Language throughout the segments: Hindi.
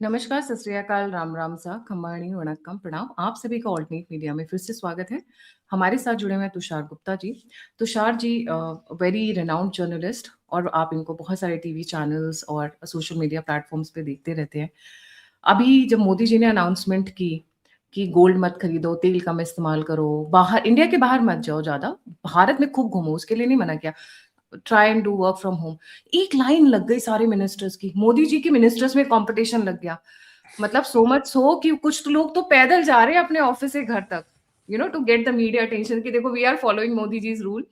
नमस्कार, सत श्री अकाल, राम राम सा, खम्बाणी, वणक्कम, प्रणाम। आप सभी का ऑल्टरनेट मीडिया में फिर से स्वागत है। हमारे साथ जुड़े हुए हैं Tushar Gupta ji. Tushar ji very renowned journalist और आप इनको बहुत सारे टीवी चैनल्स और सोशल मीडिया प्लेटफ़ॉर्म्स पे देखते रहते हैं। अभी जब मोदी जी ने अनाउंसमेंट की कि गोल्ड मत खरीदो, तेल कम इस्तेमाल करो, बाहर इंडिया के बाहर मत जाओ ज़्यादा, भारत में खूब घूमो, उसके लिए नहीं मना किया। Try and do work from home. एक लाइन लग गई सारे मिनिस्टर्स की, मोदी जी की मिनिस्टर्स में कॉम्पिटिशन लग गया। मतलब सो मच सो कि कुछ तो लोग तो पैदल जा रहे हैं अपने ऑफिस से घर तक, to get the media attention कि देखो we are following Modi ji's rule.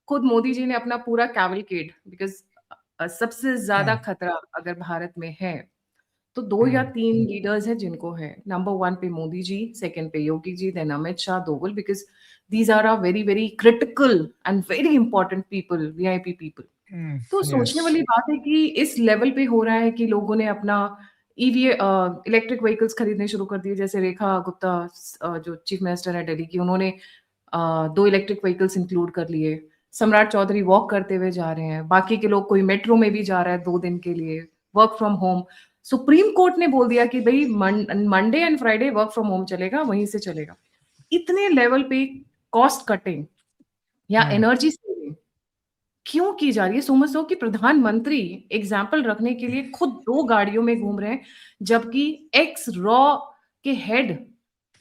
खुद मोदी जी ने अपना पूरा कैवलकेड, बिकॉज़ सबसे ज़्यादा हुँ, खतरा अगर भारत में है, तो 2 या हुँ, 3 लीडर्स हैं जिनको है। नंबर 1 पे मोदी जी, सेकंड पे Yogi ji, then Amit Shah, Doval, because these are very, very critical and very important people, VIP people. हुँ, तो सोचने यस। वाली बात है कि इस लेवल पे हो रहा है कि लोगों ने अपना ईवी इलेक्ट्रिक व्हीकल्स खरीदने शुरू कर दिए। जैसे रेखा गुप्ता जो चीफ मिनिस्टर है दिल्ली की, उन्होंने 2 इलेक्ट्रिक व्हीकल्स इंक्लूड कर लिए। सम्राट चौधरी वॉक करते हुए जा रहे हैं। बाकी के लोग, कोई मेट्रो में भी जा रहा है 2 दिन के लिए, work from home. Supreme court ने बोल दिया कि भई Monday and Friday work from home चलेगा, वहीं से चलेगा। इतने लेवल पे कॉस्ट कटिंग या हुँ, एनर्जी सेविंग क्यों की जा रही है? समझो कि प्रधानमंत्री एग्जाम्पल रखने के लिए खुद 2 गाड़ियों में घूम रहे हैं, जबकि एक्स रॉ के हेड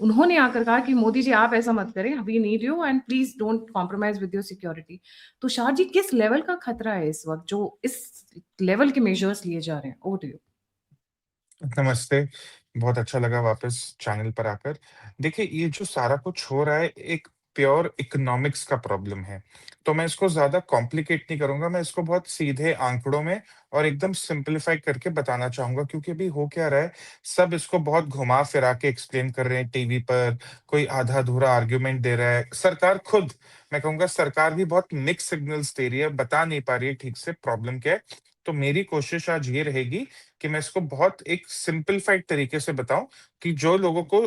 उन्होंने आकर कहा कि मोदी जी आप ऐसा मत करें, we need you and please don't compromise with your security. Tushar ji, किस लेवल का खतरा है इस वक़्त जो इस लेवल के मेजर्स लिए जा रहे हैं? Over to you. नमस्ते। बहुत अच्छा लगा वापस चैनल पर आकर। देखिए, ये जो सारा कुछ हो रहा है, एक प्योर इकोनॉमिक्स का प्रॉब्लम है। तो मैं इसको ज़्यादा कॉम्प्लिकेट नहीं करूँगा, मैं इसको बहुत सीधे आंकड़ों में और एकदम सिम्प्लिफाई करके बताना चाहूँगा क्योंकि अभी हो क्या रहा है, सब इसको बहुत घुमा-फिरा के एक्सप्लेन कर रहे हैं टीवी पर, कोई आधा-अधूरा आर्गुमेंट दे रहा है। सरकार खुद, मैं कहूँगा सरकार भी बहुत मिक्स्ड सिग्नल्स दे रही है, बता नहीं पा रही है ठीक से प्रॉब्लम क्या है। तो मेरी कोशिश आज ये रहेगी कि मैं इसको बहुत एक सिंपलीफाइड तरीके से बताऊँ कि जो लोगों को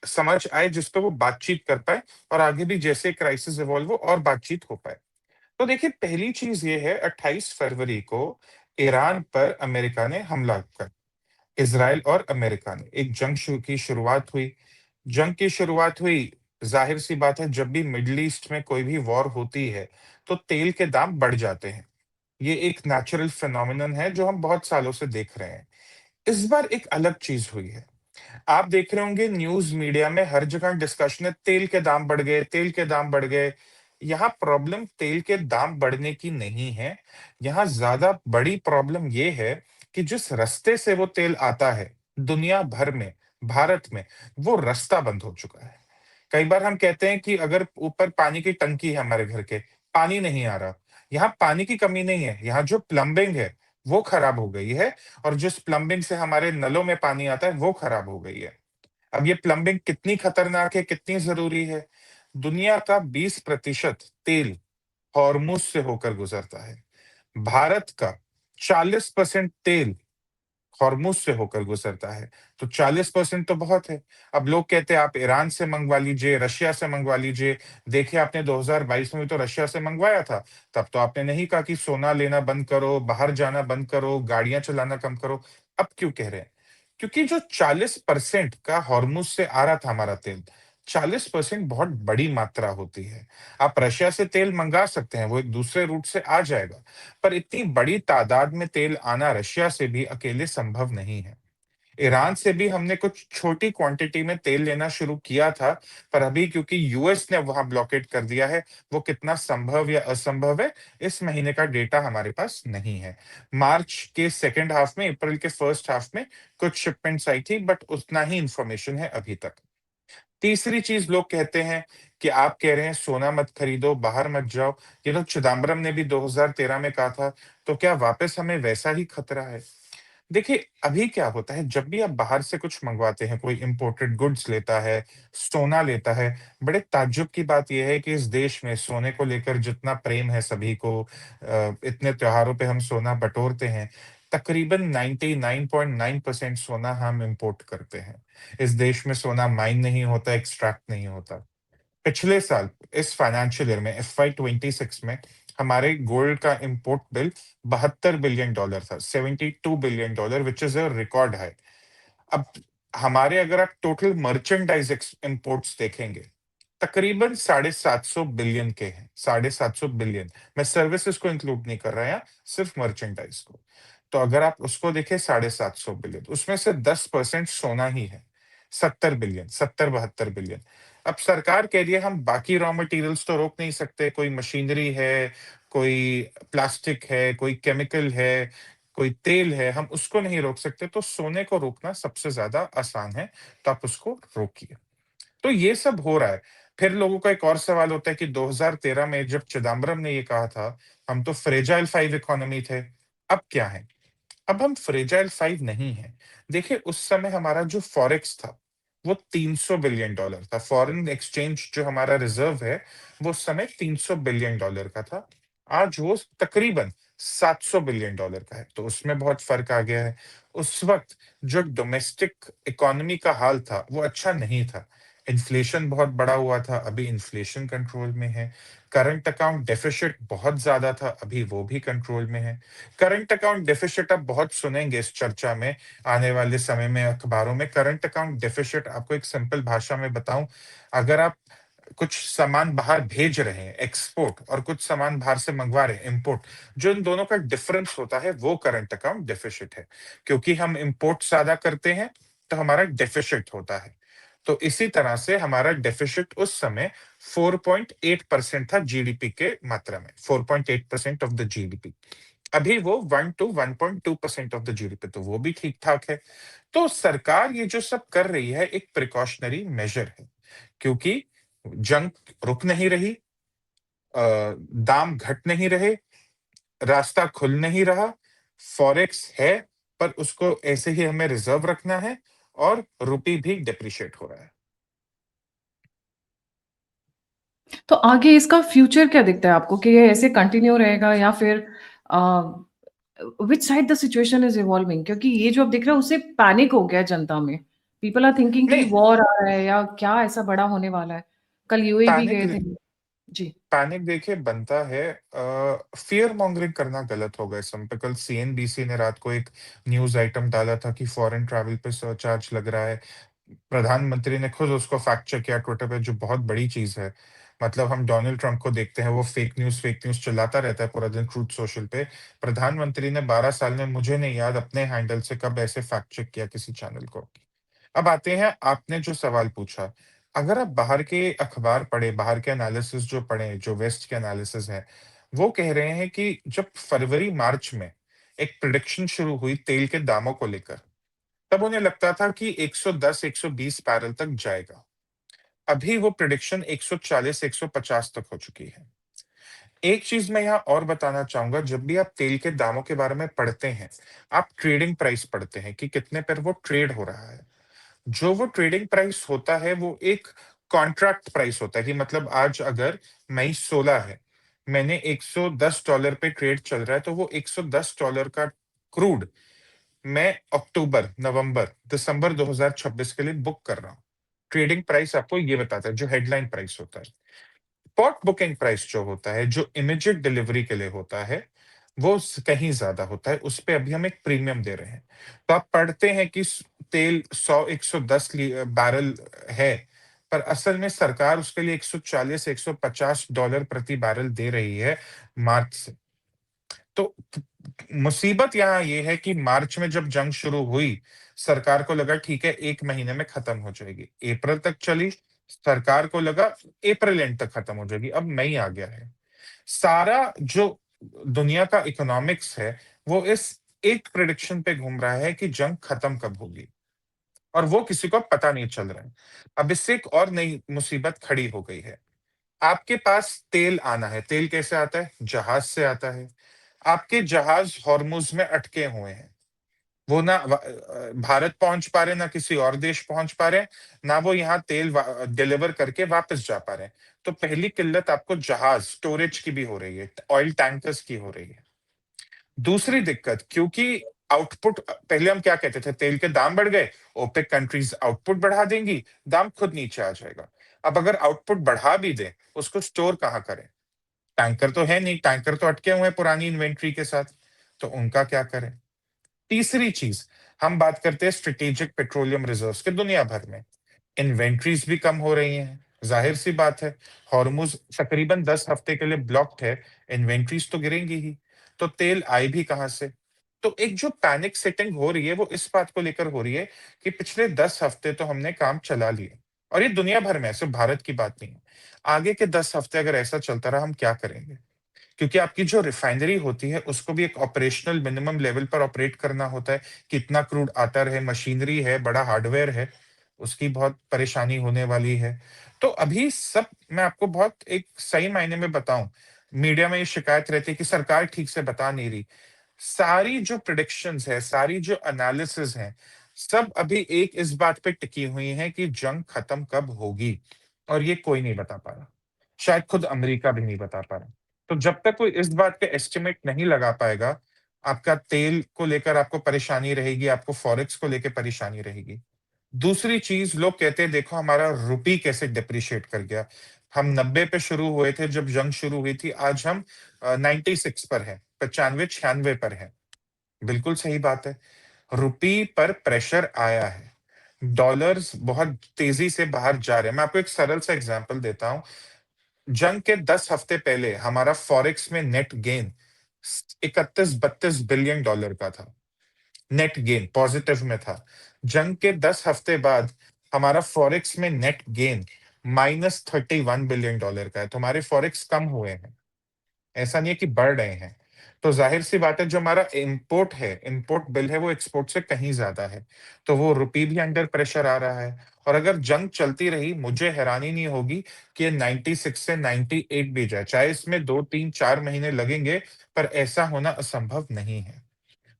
समझ आए, जिस पे वो बातचीत कर पाएँ और आगे भी जैसे क्राइसिस इवॉल्व हो और बातचीत हो पाए। तो देखिए, पहली चीज़ ये है, 28 फरवरी को ईरान पर अमेरिका ने हमला कर, इज़राइल और अमेरिका ने एक जंग की शुरुआत हुई। जंग की शुरुआत हुई, ज़ाहिर-सी बात है, जब भी मिडल ईस्ट में कोई भी वॉर होती है, तो तेल के दाम बढ़ जाते हैं। ये एक नेचुरल फिनोमिनन है जो हम बहुत सालों से देख रहे हैं। इस बार एक अलग चीज़ हुई है। आप देख रहे होंगे न्यूज़ मीडिया में हर जगह डिस्कशन है, तेल के दाम बढ़ गए, तेल के दाम बढ़ गए। यहाँ प्रॉब्लम तेल के दाम बढ़ने की नहीं है। यहाँ ज़्यादा बड़ी प्रॉब्लम ये है कि जिस रास्ते से वो तेल आता है, दुनिया भर में, भारत में, वो रास्ता बंद हो चुका है। कई बार हम कहते हैं कि अगर ऊपर पानी की टंकी है हमारे घर के, पानी नहीं आ रहा। यहाँ पानी की कमी नहीं है, यहाँ जो प्लम्बिंग है, वो खराब हो गई है और जिस प्लम्बिंग से हमारे नलों में पानी आता है, वो खराब हो गई है। अब ये प्लम्बिंग कितनी खतरनाक है, कितनी ज़रूरी है? दुनिया का 20% तेल हॉर्मुज़ से होकर गुज़रता है। भारत का 40% तेल हॉर्मुज़ से होकर गुज़रता है, तो 40% तो बहुत है। अब लोग कहते हैं आप ईरान से मंगवा लीजिए, रशिया से मंगवा लीजिए। देखिए, आपने 2022 में भी तो रशिया से मंगवाया था, तब तो आपने नहीं कहा कि सोना लेना बंद करो, बाहर जाना बंद करो, गाड़ियाँ चलाना कम करो। अब क्यों कह रहे हैं? क्योंकि जो 40% का हॉर्मुज़ से आ रहा था हमारा तेल, 40% बहुत बड़ी मात्रा होती है। आप रशिया से तेल मंगा सकते हैं, वो एक दूसरे रूट से आ जाएगा। पर इतनी बड़ी तादाद में तेल आना रशिया से भी अकेले संभव नहीं है। ईरान से भी हमने कुछ छोटी क्वांटिटी में तेल लेना शुरू किया था, पर अभी क्योंकि यूएस ने वहां ब्लॉकेट कर दिया है, वो कितना संभव या असंभव है, इस महीने का डेटा हमारे पास नहीं है। मार्च के सेकंड हाफ में, अप्रैल के फर्स्ट हाफ में कुछ शिपमेंट्स आई थी, बट उतना ही इंफॉर्मेशन है अभी तक। तीसरी चीज लोग कहते हैं कि आप कह रहे हैं सोना मत खरीदो, बाहर मत जाओ। ये तो चिदम्बरम ने भी 2013 में कहा था, तो क्या वापस हमें वैसा ही खतरा है? देखिए, अभी क्या होता है, जब भी आप बाहर से कुछ मंगवाते हैं, कोई इंपोर्टेड गुड्स लेता है, सोना लेता है, बड़े ताज्जुब की बात ये है कि इस देश में सोने को लेकर जितना प्रेम है सभी को, इतने त्योहारों पे हम सोना बटोरते हैं, तकरीबन 99.9% सोना हम इंपोर्ट करते हैं। इस देश में सोना माइन नहीं होता, एक्सट्रैक्ट नहीं होता। पिछले साल, इस फाइनेंशियल ईयर में, एफवाई 26 में, हमारे गोल्ड का इंपोर्ट बिल $72 बिलियन था, $72 billion, which is a record high. अब हमारे अगर आप टोटल मर्चेंडाइज इंपोर्ट्स देखेंगे, तकरीबन 750 बिलियन के हैं, 750 बिलियन। मैं सर्विसेज को इंक्लूड नहीं कर रहा यहाँ, सिर्फ मर्चेंडाइज को। तो अगर आप उसको देखें, 750 बिलियन, उसमें से 10% सोना ही है, 70 बिलियन, 70-72 बिलियन। अब सरकार कह रही है हम बाकी रॉ मटेरियल्स तो रोक नहीं सकते, कोई मशीनरी है, कोई प्लास्टिक है, कोई केमिकल है, कोई तेल है, हम उसको नहीं रोक सकते, तो सोने को रोकना सबसे ज्यादा आसान है, तो आप उसको रोकिए। तो ये सब हो रहा है। फिर लोगों का एक और सवाल होता है कि 2013 में जब चिदम्बरम ने ये कहा था, हम तो फ्रेजाइल 5 इकोनॉमी थे, अब क्या है? अब हम फ्रेजाइल 5 नहीं है। देखिए, उस समय हमारा जो फॉरेक्स था, वो $300 बिलियन था। फॉरेन एक्सचेंज जो हमारा रिजर्व है, वो उस समय $300 बिलियन का था। आज वो तकरीबन $700 बिलियन का है, तो उसमें बहुत फर्क आ गया है। उस वक्त जो डोमेस्टिक इकोनॉमी का हाल था, वो अच्छा नहीं था। इन्फ्लेशन बहुत बड़ा हुआ था, अभी इन्फ्लेशन कंट्रोल में है। करंट अकाउंट डेफिसिट बहुत ज्यादा था, अभी वो भी कंट्रोल में है। करंट अकाउंट डेफिसिट आप बहुत सुनेंगे इस चर्चा में, आने वाले समय में अखबारों में। करंट अकाउंट डेफिसिट, आपको एक सिंपल भाषा में बताऊं, अगर आप कुछ सामान बाहर भेज रहे हैं एक्सपोर्ट, और कुछ सामान बाहर से मंगवा रहे हैं इंपोर्ट, जो इन दोनों का डिफरेंस होता है, वो करंट अकाउंट डेफिसिट है। क्योंकि हम इंपोर्ट ज्यादा करते हैं, तो हमारा डेफिसिट होता है। तो इसी तरह से हमारा डेफिसिट उस समय 4.8% था जीडीपी के मात्रा में, 4.8% ऑफ द जीडीपी। अभी वो 1 to 1.2% ऑफ द जीडीपी, तो वो भी ठीक ठाक है। तो सरकार ये जो सब कर रही है, एक प्रिकॉशनरी मेजर है, क्योंकि जंग रुक नहीं रही, दाम घट नहीं रहे, रास्ता खुल नहीं रहा। फॉरेक्स है, पर उसको ऐसे ही हमें रिजर्व रखना है, और रुपी भी डिप्रिशिएट हो रहा है। तो आगे इसका फ्यूचर क्या दिखता है आपको कि ये ऐसे कंटिन्यू रहेगा या फिर which side the situation is evolving? क्योंकि ये जो अब दिख रहा है उससे पैनिक हो गया है जनता में। पीपल आर थिंकिंग कि नहीं, वॉर आ रहा है या क्या ऐसा बड़ा होने वाला है। कल यूएई भी पैनिक गए थे। जी। पैनिक देखिए बनता है, फियर मॉन्गरिंग करना गलत होगा इस समय पे। कल सीएनबीसी ने रात को एक न्यूज आइटम डाला था कि फॉरेन ट्रैवल पे सरचार्ज लग रहा है। प्रधानमंत्री ने खुद उसको फैक्ट चेक किया ट्विटर पे, जो बहुत बड़ी चीज है। मतलब हम डोनाल्ड ट्रंप को देखते हैं, वो फेक न्यूज चलाता रहता है पूरा दिन ट्रूथ सोशल पे। प्रधानमंत्री ने 12 साल में, मुझे नहीं याद अपने हैंडल से कब ऐसे फैक्ट चेक किया किसी चैनल को। अब आते हैं, आपने जो सवाल पूछा, अगर आप बाहर के अखबार पढ़े, बाहर के एनालिसिस जो पढ़े, जो वेस्ट के एनालिसिस है, वो कह रहे हैं कि जब फरवरी मार्च में एक प्रिडिक्शन शुरू हुई तेल के दामों को लेकर, तब उन्हें लगता था कि 110 120 बैरल तक जाएगा। अभी वो प्रिडिक्शन 140 150 तक हो चुकी है। एक चीज मैं यहाँ और बताना चाहूंगा, जब भी आप तेल के दामों के बारे में पढ़ते हैं, आप ट्रेडिंग प्राइस पढ़ते हैं कि कितने पर वो ट्रेड हो रहा है। जो वो ट्रेडिंग प्राइस होता है, वो एक कॉन्ट्रैक्ट प्राइस होता है, कि मतलब आज अगर मई 16 है, मैंने $110 पे ट्रेड चल रहा है, तो वो $110 का क्रूड मैं अक्टूबर, नवंबर, दिसंबर 2026 के लिए बुक कर रहा हूँ। ट्रेडिंग प्राइस आपको ये बताता है, जो हेडलाइन प्राइस होता है। स्पॉट बुकिंग प्राइस जो होता है, जो इमीडिएट डिलीवरी के लिए होता है, वो कहीं ज्यादा होता है, उस पे अभी हम एक प्रीमियम दे रहे हैं। तो आप पढ़ते हैं कि तेल 100 110 बैरल है, पर असल में सरकार उसके लिए 140 $150 प्रति बैरल दे रही है मार्च से। तो मुसीबत यहाँ ये है कि मार्च में जब जंग शुरू हुई, सरकार को लगा ठीक है 1 महीने में खत्म हो जाएगी, अप्रैल तक चली, सरकार को लगा अप्रैल एंड तक खत्म हो जाएगी, अब मई आ गया है। सारा जो दुनिया का इकोनॉमिक्स है, वो इस एक प्रिडिक्शन पे घूम रहा है कि जंग खत्म कब होगी, और वो किसी को पता नहीं चल रहा है। अब इससे एक और नई मुसीबत खड़ी हो गई है। आपके पास तेल आना है, तेल कैसे आता है? जहाज से आता है। आपके जहाज हॉर्मुज में अटके हुए हैं, वो ना भारत पहुंच पा रहे, ना किसी और देश पहुंच पा रहे, ना वो यहाँ तेल डिलीवर करके वापस जा पा रहे। तो पहली किल्लत आपको जहाज स्टोरेज की भी हो रही है, ऑयल टैंकर्स की हो रही है। दूसरी दिक्कत, क्योंकि आउटपुट, पहले हम क्या कहते थे, तेल के दाम बढ़ गए, ओपेक कंट्रीज आउटपुट बढ़ा देंगी, दाम खुद नीचे आ जाएगा। अब अगर आउटपुट बढ़ा भी दे, उसको स्टोर कहाँ करें? टैंकर तो है नहीं, टैंकर तो अटके हुए हैं पुरानी इन्वेंट्री के साथ, तो उनका क्या करें? तीसरी चीज, हम बात करते हैं स्ट्रेटेजिक पेट्रोलियम रिजर्व्स के दुनिया भर में। इन्वेंट्रीज भी कम हो रही हैं, जाहिर सी बात है। हॉर्मुज तकरीबन 10 हफ्ते के लिए ब्लॉक्ड है, इन्वेंट्रीज तो गिरेंगी ही। तो तेल आए भी कहां से? तो एक जो पैनिक सेटिंग हो रही है वो इस बात को लेकर हो रही है कि पिछले 10 हफ्ते तो हमने काम चला लिए, और ये दुनिया भर में है, सिर्फ भारत की बात नहीं है। आगे के 10 हफ्ते अगर ऐसा चलता रहा हम क्या करेंगे? क्योंकि आपकी जो रिफाइनरी होती है उसको भी एक ऑपरेशनल मिनिमम लेवल पर ऑपरेट करना होता है। कितना क्रूड आता रहे, मशीनरी है, बड़ा हार्डवेयर है, उसकी बहुत परेशानी होने वाली है। तो अभी सब, मैं आपको बहुत एक सही मायने में बताऊं, मीडिया में ये शिकायत रहती है कि सरकार ठीक से बता नहीं रही। सारी जो प्रिडिक्शंस है, सारी जो एनालिसिस है, सब अभी एक इस बात पे टिकी हुई है कि जंग खत्म कब होगी, और ये कोई नहीं बता पा रहा। शायद खुद अमेरिका भी नहीं बता पा रहा। तो जब तक कोई इस बात पे एस्टिमेट नहीं लगा पाएगा, आपका तेल को लेकर आपको परेशानी रहेगी, आपको फॉरेक्स को लेकर परेशानी रहेगी। दूसरी चीज, लोग कहते हैं देखो हमारा रुपी कैसे डिप्रिशिएट कर गया। हम 90 पे शुरू हुए थे जब जंग शुरू हुई थी, आज हम 96 पर है, 95 96 पर है। बिल्कुल सही बात है, रुपी पर प्रेशर आया है, डॉलर्स बहुत तेजी से बाहर जा रहे हैं। मैं आपको एक सरल सा एग्जांपल देता हूं। जंग के 10 हफ्ते पहले हमारा फॉरेक्स में नेट गेन 31 32 बिलियन डॉलर का था। नेट गेन पॉजिटिव में था। जंग के 10 हफ्ते बाद हमारा फॉरेक्स में नेट गेन -31 बिलियन डॉलर का है। तो हमारे फॉरेक्स कम हुए हैं, ऐसा नहीं है कि बढ़ रहे हैं। तो जाहिर सी बात है, जो हमारा इंपोर्ट है, इंपोर्ट बिल है, वो एक्सपोर्ट से कहीं ज्यादा है। तो वो रुपी भी अंडर प्रेशर आ रहा है। और अगर जंग चलती रही, मुझे हैरानी नहीं होगी कि ये 96 से 98 भी जाए, चाहे इसमें 2 3 4 महीने लगेंगे, पर ऐसा होना असंभव नहीं है।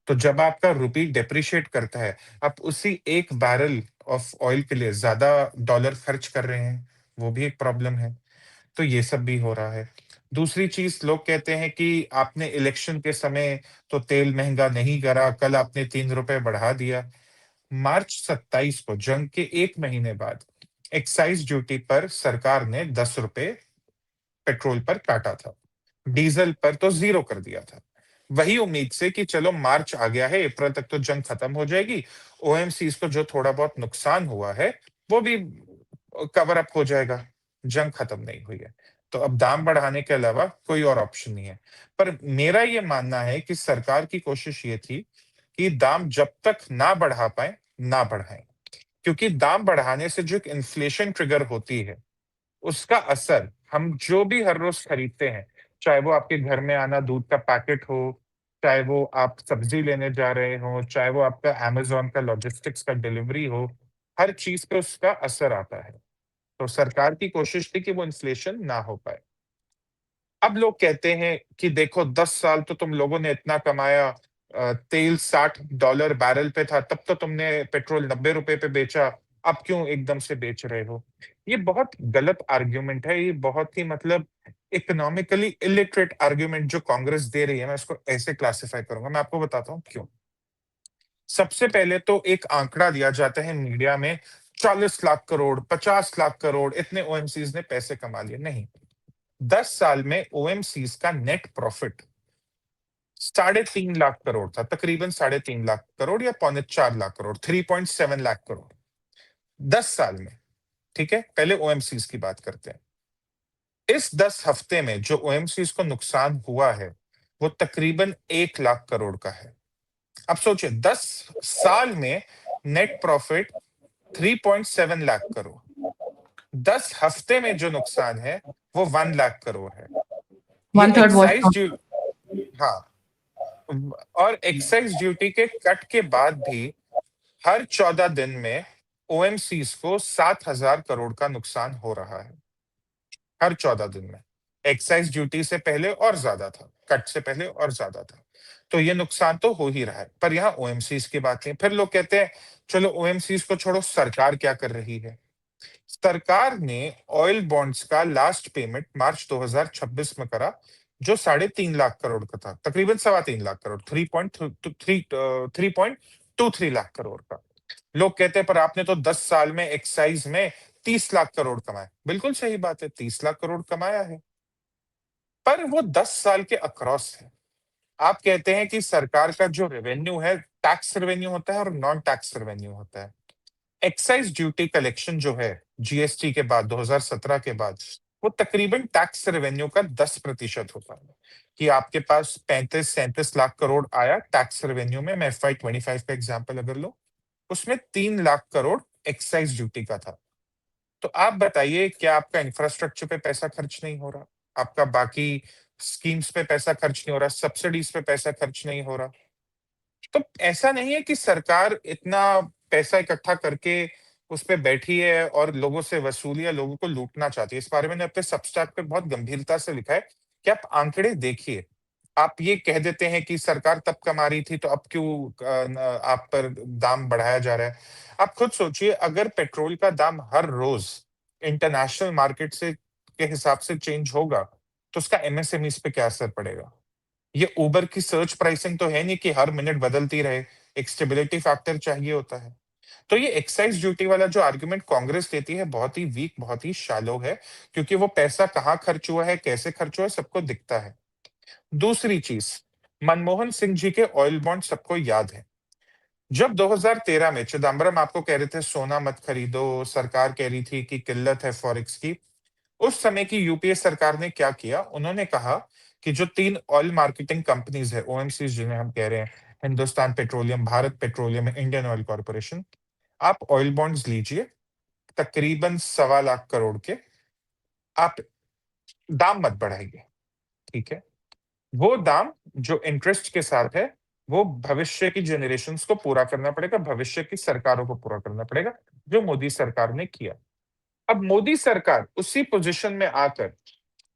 तो जब आपका रुपी डेप्रिशिएट करता है, आप उसी एक बैरल ऑफ ऑयल के लिए ज्यादा डॉलर खर्च कर रहे हैं, वो भी एक प्रॉब्लम है। तो ये सब भी हो रहा है। दूसरी चीज, लोग कहते हैं कि आपने इलेक्शन के समय तो तेल महंगा नहीं करा, कल आपने 3 रुपए बढ़ा दिया। मार्च 27 को, जंग के 1 महीने बाद, एक्साइज ड्यूटी पर सरकार ने 10 रुपए पेट्रोल पर काटा था, डीजल पर तो जीरो कर दिया था। वही उम्मीद से कि चलो मार्च आ गया है, अप्रैल तक तो जंग खत्म हो जाएगी, ओएमसी को जो थोड़ा बहुत नुकसान हुआ है वो भी कवर अप हो जाएगा। जंग खत्म नहीं हुई है, तो अब दाम बढ़ाने के अलावा कोई और ऑप्शन नहीं है। पर मेरा ये मानना है कि सरकार की कोशिश ये थी कि दाम जब तक ना बढ़ा पाए ना बढ़ाएं, क्योंकि दाम बढ़ाने से जो एक इन्फ्लेशन ट्रिगर होती है, उसका असर हम जो भी हर रोज खरीदते हैं, चाहे वो आपके घर में आना दूध का पैकेट हो, चाहे वो आप सब्जी लेने जा रहे हो, चाहे वो आपका अमेज़न का लॉजिस्टिक्स का डिलीवरी हो, हर चीज पे उसका असर आता है। तो सरकार की कोशिश थी कि वो इन्फ्लेशन ना हो पाए। अब लोग कहते हैं कि देखो 10 साल तो तुम लोगों ने इतना कमाया, तेल $60 बैरल पे था, तब तो तुमने पेट्रोल 90 रुपए पे बेचा, अब क्यों एकदम से बेच रहे हो? ये बहुत गलत आर्ग्यूमेंट है, ये बहुत ही मतलब इकोनॉमिकली इलिटरेट आर्ग्यूमेंट जो कांग्रेस दे रही है। मैं इसको ऐसे क्लासिफाई करूंगा, मैं आपको बताता हूँ क्यों। सबसे पहले तो एक आंकड़ा दिया जाता है मीडिया में, 40 लाख करोड़, 50 लाख करोड़, इतने ओएमसीज ने पैसे कमा लिए। नहीं, 10 साल में ओएमसीज का नेट प्रॉफिट 3.5 लाख करोड़ था, तकरीबन 3.5 लाख करोड़ या 3.25 लाख करोड़, 3.7 लाख करोड़ 10 साल में। ठीक है, पहले ओएमसीज की बात करते हैं। इस 10 हफ्ते में जो ओएमसीज को नुकसान हुआ है वो तकरीबन 1 लाख करोड़ का है। अब सोचिए, 10 साल में नेट प्रॉफिट 3.7 लाख करोड़, 10 हफ्ते में जो नुकसान है वो 1 लाख करोड़ है। ये one third wash. Excise due हाँ, और एक्साइज ड्यूटी के कट के बाद भी हर 14 दिन में ओएमसीज को 7,000 करोड़ का नुकसान हो रहा है, हर 14 दिन में। एक्साइज ड्यूटी से पहले और ज्यादा था, कट से पहले और ज्यादा था। तो ये नुकसान तो हो ही रहा है, पर यहाँ ओएमसीज की बात नहीं। फिर लोग कहते हैं चलो ओएमसीज को छोड़ो, सरकार क्या कर रही है? सरकार ने ऑयल बॉन्ड्स का लास्ट पेमेंट मार्च 2026 में करा, जो 3.5 लाख करोड़ का था, तकरीबन 3.25 लाख करोड़, 3.23 लाख करोड़ का। लोग कहते हैं पर आपने तो 10 साल में एक्साइज में 30 लाख करोड़ कमाए। बिल्कुल सही बात है, 30 लाख करोड़ कमाया है, पर वो 10 साल के अक्रॉस है। आप कहते हैं कि सरकार का जो रेवेन्यू है टैक्स रेवेन्यू होता है और नॉन टैक्स रेवेन्यू होता है। एक्साइज ड्यूटी कलेक्शन जो है जीएसटी के बाद 2017 के बाद, वो तकरीबन टैक्स रेवेन्यू का 10% होता है। कि आपके पास 35-37 लाख करोड़ आया टैक्स रेवेन्यू में, मैं FY 25 का एग्जांपल अगर लो, उसमें 3 लाख करोड़ एक्साइज ड्यूटी का था। तो आप बताइए, क्या आपका इंफ्रास्ट्रक्चर पे पैसा खर्च नहीं हो रहा? आपका बाकी स्कीम्स पे पैसा खर्च नहीं हो रहा? सब्सिडीज पे पैसा खर्च नहीं हो रहा? तो ऐसा नहीं है कि सरकार इतना पैसा इकट्ठा करके उस पे बैठी है और लोगों से वसूली या लोगों को लूटना चाहती है। इस बारे में मैंने अपने सबस्टैक पे बहुत गंभीरता से लिखा है कि आप आंकड़े देखिए। आप ये कह देते हैं कि सरकार तब कमा रही थी तो अब क्यों आप पर दाम बढ़ाया जा रहा है? आप खुद सोचिए, अगर पेट्रोल का दाम हर रोज इंटरनेशनल मार्केट से के हिसाब से चेंज होगा तो उसका एमएसएमईज पे क्या असर पड़ेगा? ये उबर की सर्च प्राइसिंग तो है नहीं कि हर मिनट बदलती रहे, एक स्टेबिलिटी फैक्टर चाहिए होता है। तो ये एक्साइज ड्यूटी वाला जो आर्गुमेंट कांग्रेस देती है बहुत ही वीक, बहुत ही शैलो है, क्योंकि वो पैसा कहाँ खर्च हुआ है, कैसे खर्च हुआ है, सबको दिखता है। दूसरी चीज, मनमोहन सिंह जी के ऑयल बॉन्ड सबको याद है। जब 2013 में चिदम्बरम आपको कह रहे थे सोना मत खरीदो, सरकार कह रही थी कि किल्लत है फॉरेक्स की, उस समय की यूपीए सरकार ने क्या किया? उन्होंने कहा कि जो 3 ऑयल मार्केटिंग कंपनीज है, ओएमसी जिन्हें हम कह रहे हैं, Hindustan petroleum, Bharat petroleum, Indian oil corporation, आप ऑयल बॉन्ड्स लीजिए तकरीबन 1.25 लाख करोड़ के, आप दाम मत बढ़ाइए, ठीक है? वो दाम जो इंटरेस्ट के साथ है, वो भविष्य की जनरेशन्स को पूरा करना पड़ेगा, भविष्य की सरकारों को पूरा करना पड़ेगा, जो मोदी सरकार ने किया। अब मोदी सरकार उसी पोजीशन में आकर,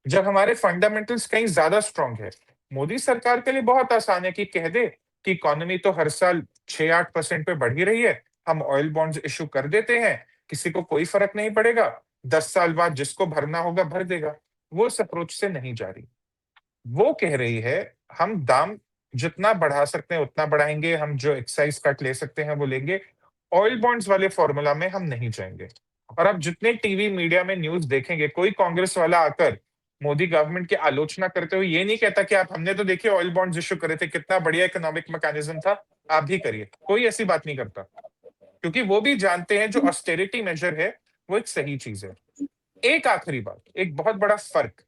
जब हमारे फंडामेंटल्स कहीं ज्यादा स्ट्रांग है, मोदी सरकार के लिए बहुत आसान है कि कह दे कि इकोनॉमी तो हर साल 6-8% पे बढ़ ही रही है, हम ऑयल बॉन्ड्स इशू कर देते हैं, किसी को कोई फर्क नहीं पड़ेगा, 10 साल बाद जिसको भरना होगा भर देगा। वो इस अप्रोच से नहीं जा रही। वो कह रही है हम दाम जितना बढ़ा सकते हैं उतना बढ़ाएंगे, हम जो एक्साइज कट ले सकते हैं वो लेंगे, ऑयल बॉन्ड्स वाले फॉर्मूला में हम नहीं जाएंगे। और आप जितने टीवी मीडिया में न्यूज देखेंगे, कोई कांग्रेस वाला आकर मोदी गवर्नमेंट की आलोचना करते हुए ये नहीं कहता कि आप, हमने तो देखिए ऑयल बॉन्ड्स इशू करे थे, कितना बढ़िया इकोनॉमिक मैकेनिज्म था, आप भी करिए। कोई ऐसी बात नहीं करता, क्योंकि वो भी जानते हैं जो ऑस्टेरिटी मेजर है वो एक सही चीज है। एक आखिरी बात, एक बहुत बड़ा फर्क,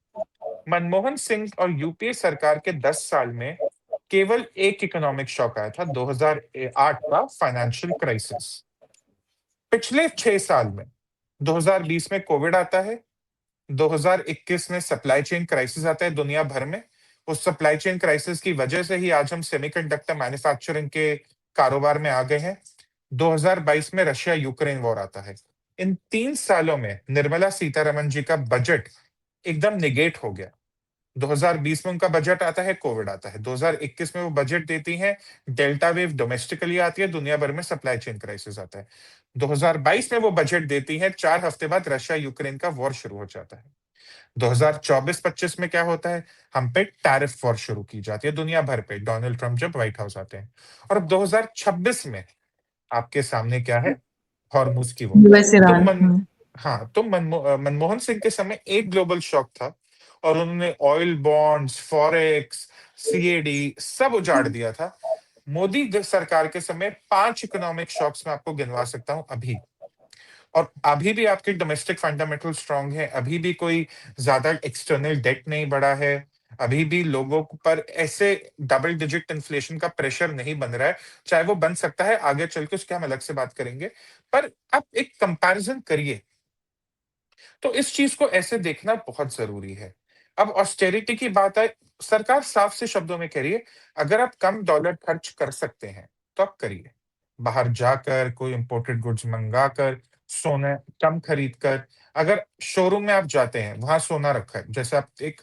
मनमोहन सिंह और यूपीए सरकार के 10 साल में केवल एक इकोनॉमिक शॉक आया था, 2008 का फाइनेंशियल क्राइसिस। पिछले 6 साल में 2020 में कोविड आता है, 2021 में सप्लाई चेन क्राइसिस आता है दुनिया भर में। उस सप्लाई चेन क्राइसिस की वजह से ही आज हम सेमीकंडक्टर मैन्युफैक्चरिंग के कारोबार में आ गए हैं। 2022 में रशिया यूक्रेन वॉर आता है। इन 3 सालों में निर्मला सीतारमन जी का बजट एकदम निगेट हो गया। 2020 में उनका बजट आता है, कोविड आता है। 2021 में वो बजट देती हैं, डेल्टा वेव डोमेस्टिकली आती है, दुनिया भर में सप्लाई चेन क्राइसिस आता है। 2022 में वो बजट देती है, 4 हफ्ते बाद रशिया यूक्रेन का वॉर शुरू हो जाता है। 2024-25 में क्या होता है? हम पे टैरिफ वॉर शुरू की जाती है दुनिया भर पे, डोनाल्ड ट्रंप जब व्हाइट हाउस आते हैं। और अब 2026 में आपके सामने क्या है? हॉर्मुज की वॉर। यूएस तो ईरान। मन हाँ, तो मनमोहन सिंह के समय एक ग्लोबल शॉक था और उन्होंने ऑयल बॉन्ड्स, फॉरेक्स, सीएडी सब उजाड़ दिया था। मोदी सरकार के समय 5 इकोनॉमिक शॉक्स मैं आपको गिनवा सकता हूं अभी। और अभी भी आपके डोमेस्टिक फंडामेंटल स्ट्रांग है, अभी भी कोई ज्यादा एक्सटर्नल डेट नहीं बढ़ा है, अभी भी लोगों पर ऐसे डबल डिजिट इन्फ्लेशन का प्रेशर नहीं बन रहा है। चाहे वो बन सकता है आगे चल के, उसके हम अलग से बात करेंगे। पर आप एक कंपैरिजन करिए, तो इस चीज को ऐसे देखना बहुत जरूरी है। अब ऑस्टेरिटी की बात है, सरकार साफ से शब्दों में कह रही है, अगर आप कम डॉलर खर्च कर सकते हैं तो आप करिए। बाहर जाकर कोई इंपोर्टेड गुड्स मंगाकर, सोना कम खरीद कर, अगर शोरूम में आप जाते हैं वहां सोना रखा है, जैसे आप एक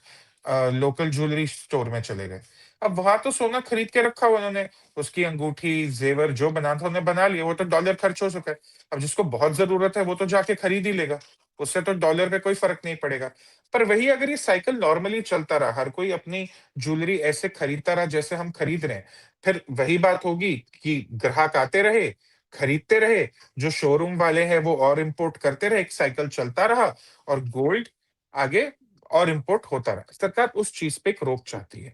लोकल ज्वेलरी स्टोर में चले गए, अब वहां तो सोना खरीद के रखा हुआ उन्होंने, उसकी अंगूठी जेवर जो बना था उन्होंने बना लिया, वो तो डॉलर खर्च हो चुका है। अब जिसको बहुत जरूरत है वो तो जाके खरीद ही लेगा, उससे तो डॉलर पे कोई फर्क नहीं पड़ेगा। पर वही अगर ये साइकिल नॉर्मली चलता रहा, हर कोई अपनी ज्वेलरी ऐसे खरीदता रहा जैसे हम खरीद रहे हैं, फिर वही बात होगी कि ग्राहक आते रहे, खरीदते रहे, जो शोरूम वाले हैं वो और इंपोर्ट करते रहे, एक साइकिल चलता रहा और गोल्ड आगे और इम्पोर्ट होता रहा। सरकार उस चीज़ पे एक रोक चाहती है।